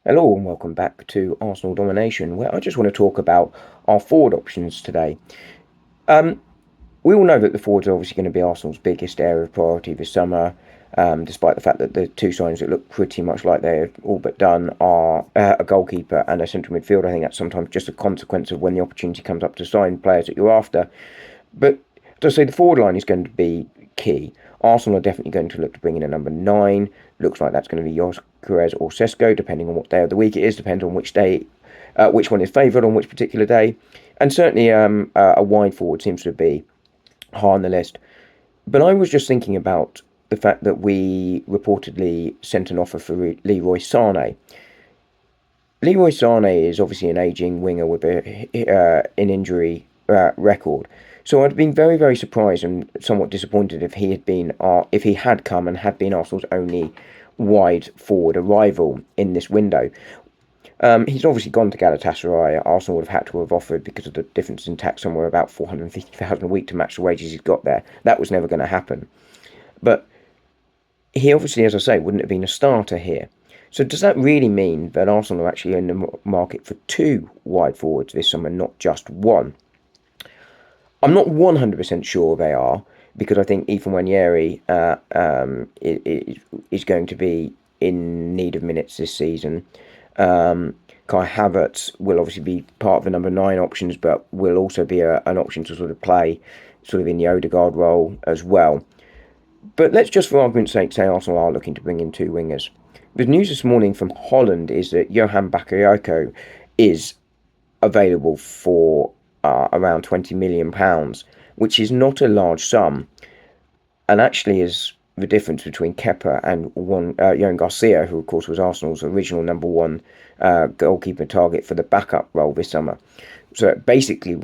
Hello and welcome back to Arsenal Domination, where I just want to talk about our forward options today. Um, we all know that the forwards are obviously going to be Arsenal's biggest area of priority this summer, despite the fact that the two signings that look pretty much like they're all but done are a goalkeeper and a central midfielder. I think that's sometimes just a consequence of when the opportunity comes up to sign players that you're after. But to say the forward line is going to be key. Arsenal are definitely going to look to bring in a number 9. Looks like that's going to be Gyökeres or Sesko, depending on what day of the week it is, depending on which day, which one is favoured on which particular day. And certainly a wide forward seems to be high on the list. But I was just thinking about the fact that we reportedly sent an offer for Leroy Sane. Leroy Sane is obviously an ageing winger with an injury record. So I'd been very, very surprised and somewhat disappointed if if he had come and had been Arsenal's only wide forward arrival in this window. He's obviously gone to Galatasaray. Arsenal would have had to have offered, because of the difference in tax, somewhere about 450,000 a week to match the wages he's got there. That was never going to happen. But he obviously, as I say, wouldn't have been a starter here. So does that really mean that Arsenal are actually in the market for two wide forwards this summer, not just one? I'm not 100% sure they are, because I think Ethan Nwaneri is going to be in need of minutes this season. Kai Havertz will obviously be part of the number 9 options, but will also be an option to sort of play sort of in the Odegaard role as well. But let's just, for argument's sake, say Arsenal are looking to bring in two wingers. The news this morning from Holland is that Johan Bakayoko is available for around £20 million, which is not a large sum, and actually is the difference between Kepa and Johan Garcia, who of course was Arsenal's original number 1 goalkeeper target for the backup role this summer. So it basically,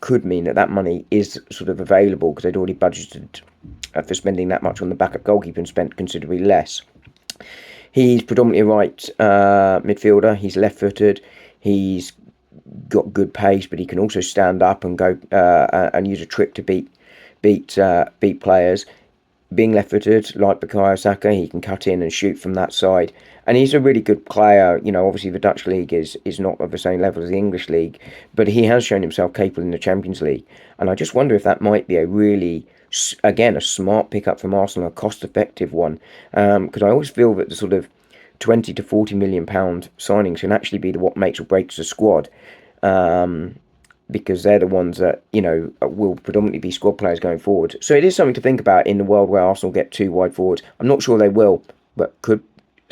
could mean that money is sort of available, because they'd already budgeted for spending that much on the backup goalkeeper and spent considerably less. He's predominantly a right midfielder. He's left-footed. He's got good pace, but he can also stand up and go and use a trick to beat players. Being left-footed, like Bukayo Saka, he can cut in and shoot from that side. And he's a really good player. Obviously the Dutch league is not of the same level as the English league, but he has shown himself capable in the Champions League. And I just wonder if that might be a smart pickup from Arsenal, a cost-effective one. Because I always feel that the sort of 20 to 40 million pound signings can actually be what makes or breaks the squad. Because they're the ones that, will predominantly be squad players going forward. So it is something to think about in the world where Arsenal get two wide forwards. I'm not sure they will, but could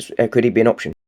he be an option?